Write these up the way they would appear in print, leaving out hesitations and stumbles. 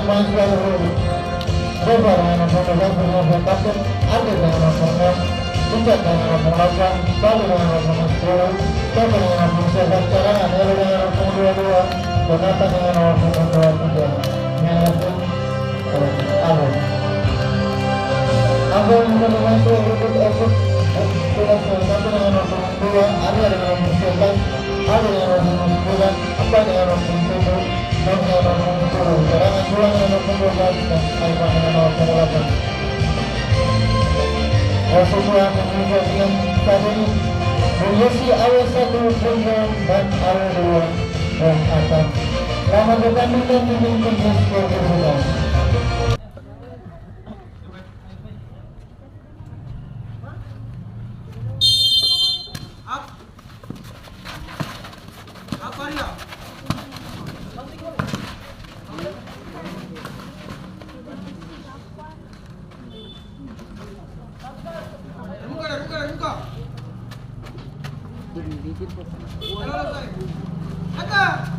pemain baru Coba dengan nomor 11 kapten Adi dengan nomor 6 Pucat dengan nomor 8 Bali dengan nomor 10 Coba dengan nomor 11 cadangan Elo dengan nomor 22 Donata dengan nomor 23 Nyalakan Abel Abel dengan nomor 10 Sudah satu dengan nomor 2 Adi dengan nomor 11 Adi dengan nomor 9 Apa dengan nomor 7 dan dengan nomor 10 cadangan 2 dengan nomor 12 dan Aiman dengan nomor 8 semua menunjukkan saat ini Mulyasi AW1 Bundang dan AW2 dan akan selamat bertanding dan memimpin skor berbeda. Tata.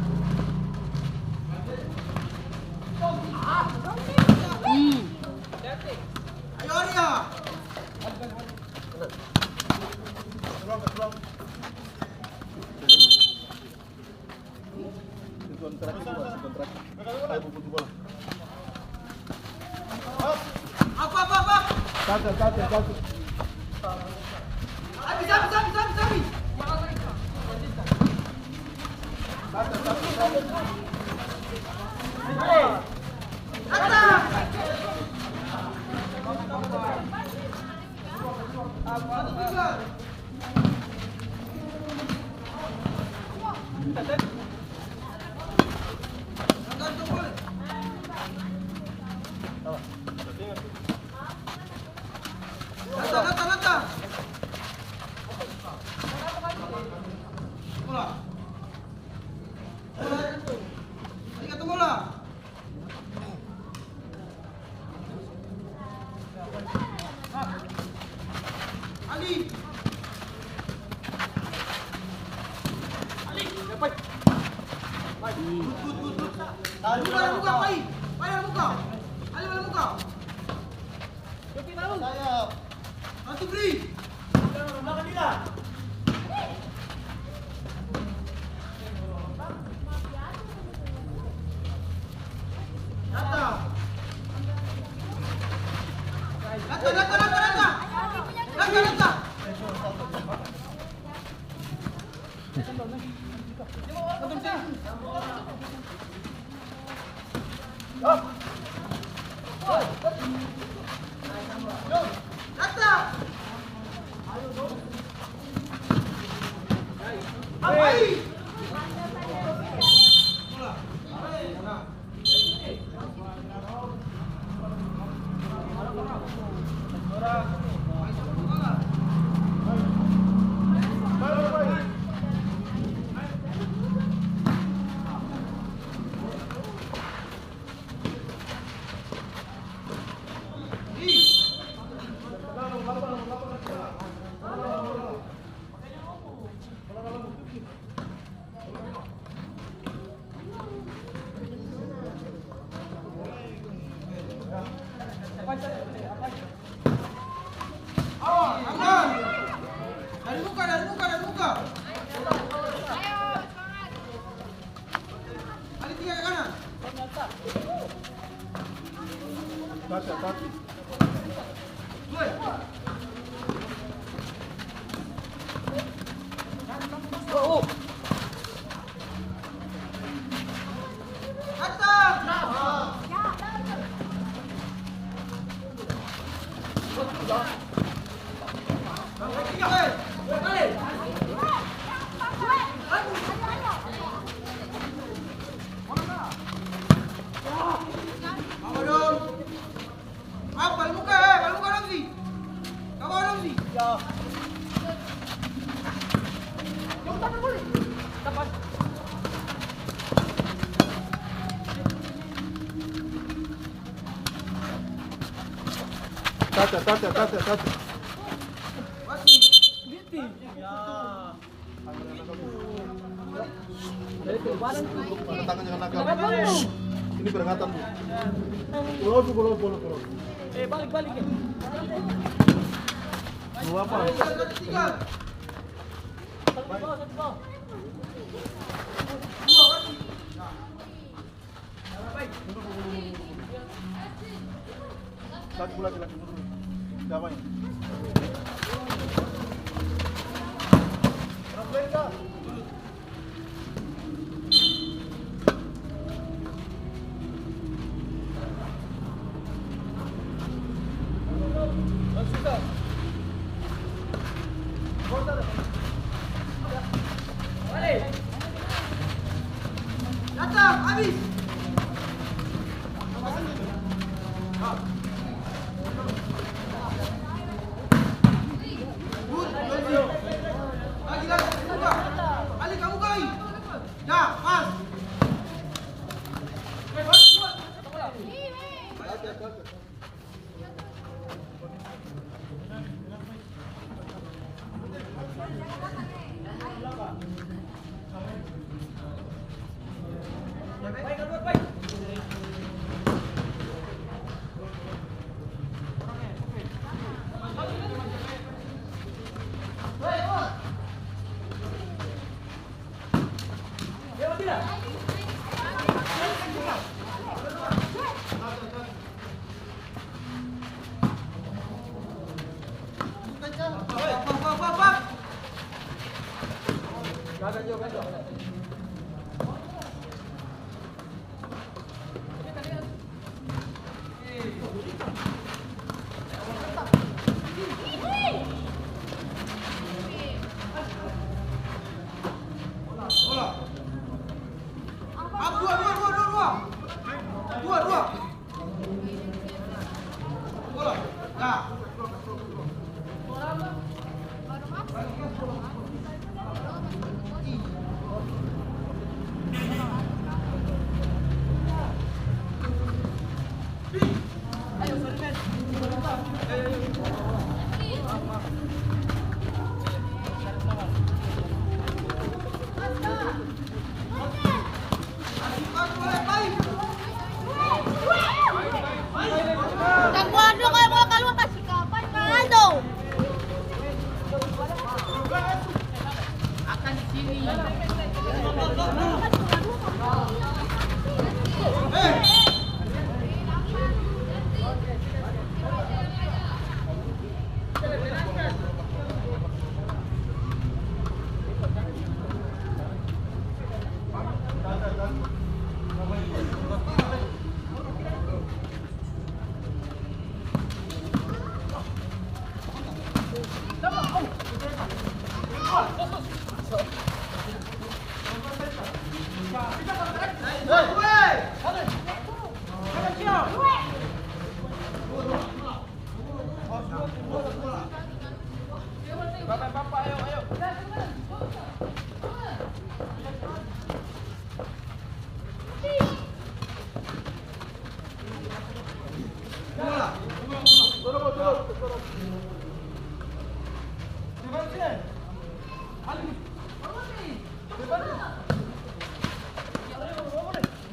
Tangan jangan nakal. Ini peringatan, Bu. Pulau. Balik ya. Dua apa? Lagi bola lagi mundur. Damai. Rafael. Datang, habis. Lagi kamu kali. Ya, pas.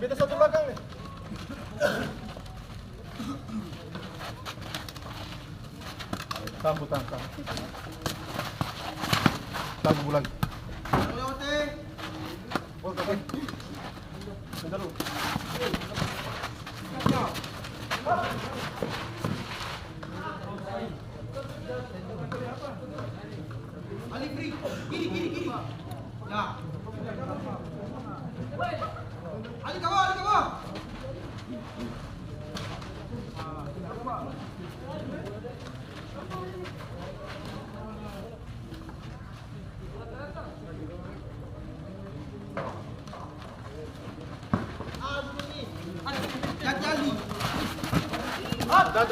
Beta satu belakang nih. Tambu. Tambu bulan. Oke. Bentar dulu. Ali free. Kiri. Ya. Ali kawal. Jali. Dah.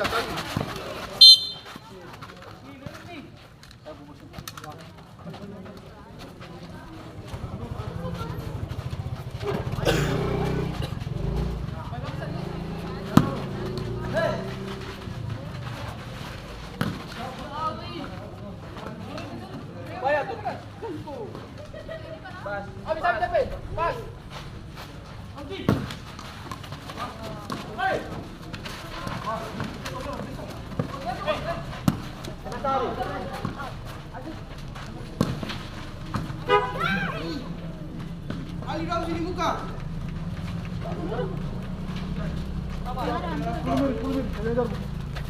Habis. Pas. Ali dalam sini muka.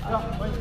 Ya, baik.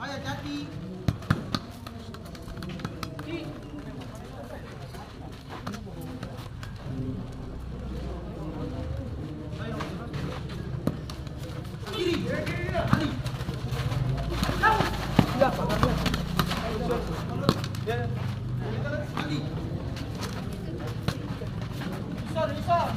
Ayo jadi. Kiri. Ali. Ya, tangannya. Ya. Ali. Bisa.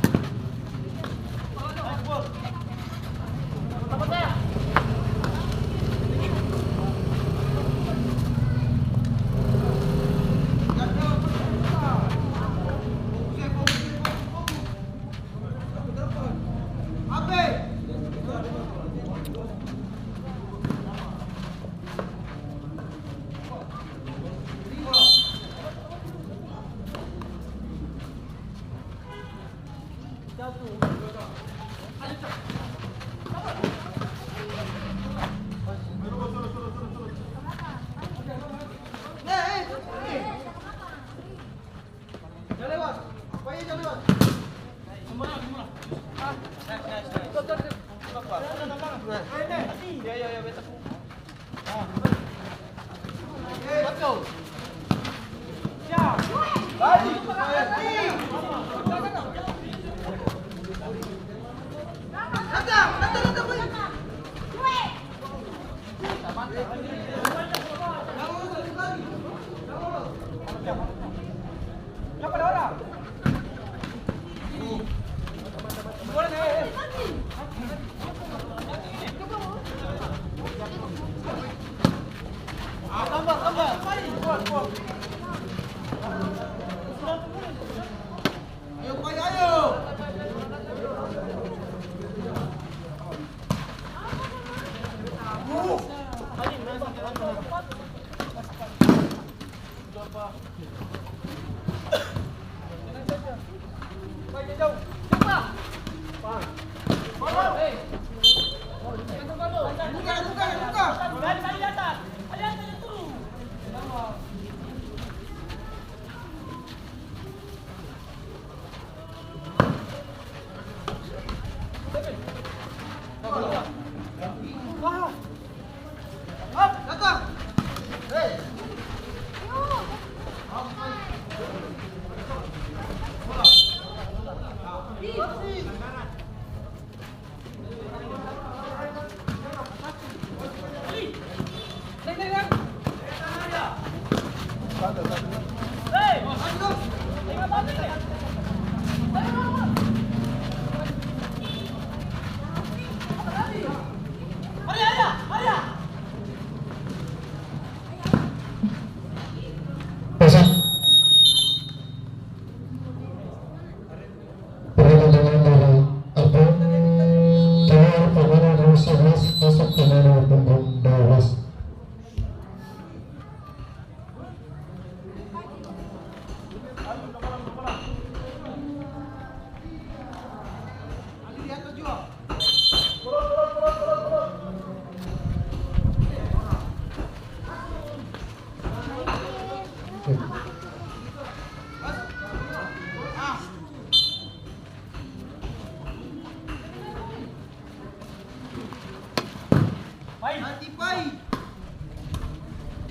Hati Pai.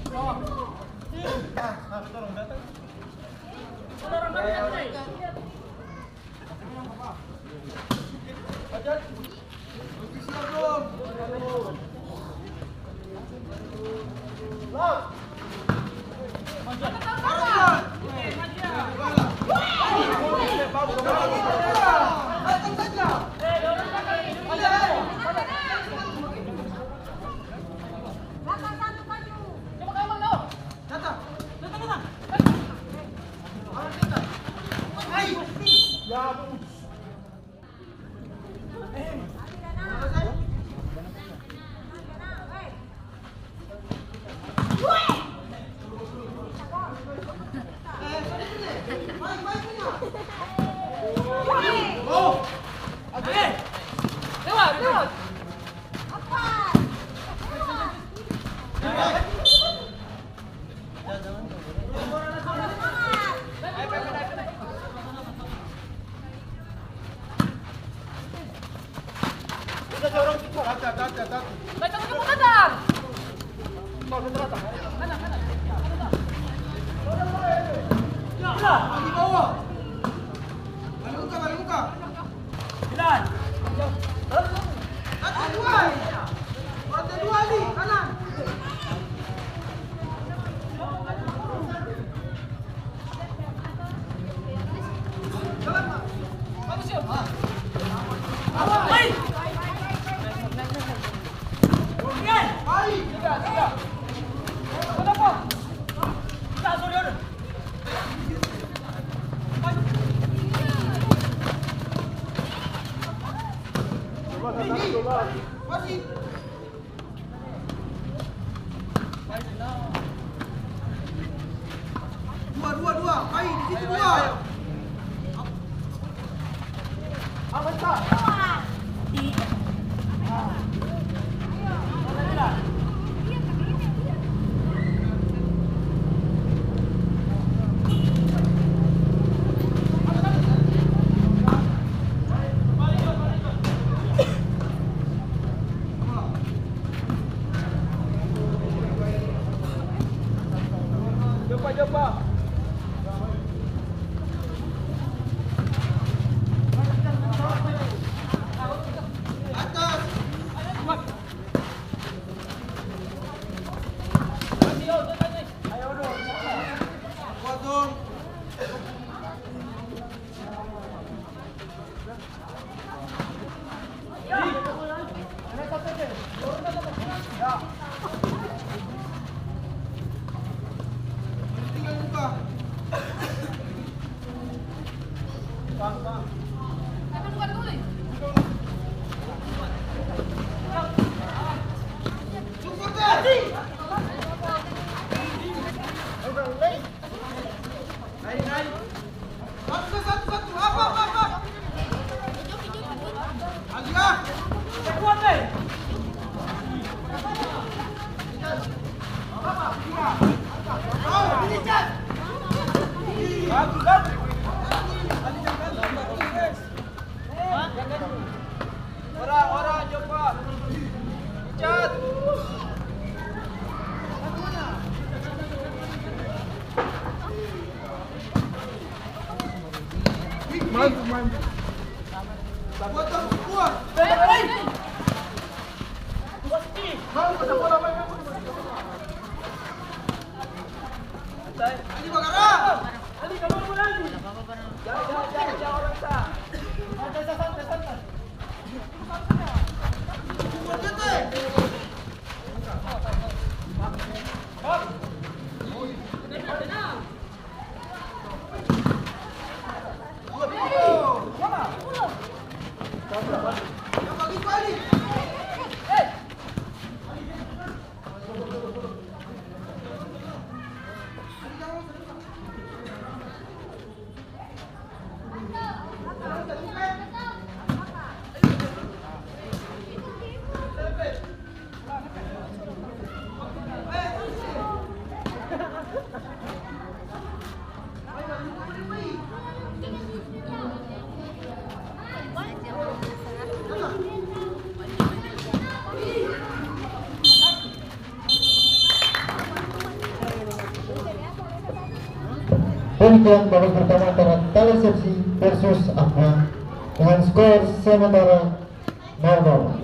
Siap dong. Di bawah. Balik muka. Ada dua. Ada dua nih, kanan. Jalan, Pak. Bagus yuk. Baik. Tiga. Kenapa? Kita sorry order. Masih. Dua. Pai, di situ dua. Coba. Atas. Ayo dong. Kuat dong. Tinggal buka. Bang. Cukup deh. Naik. Satu. Apa? Alia. Kuat deh. Orang coba. Cat. Maju. Kuat. Ini Bagara. Ali kamu lagi. Jangan orang sah. Santai. Kuat deh. Yang bagi balik. Demikian babak pertama antara Talisepsi versus Aqua dengan skor sementara 0-0.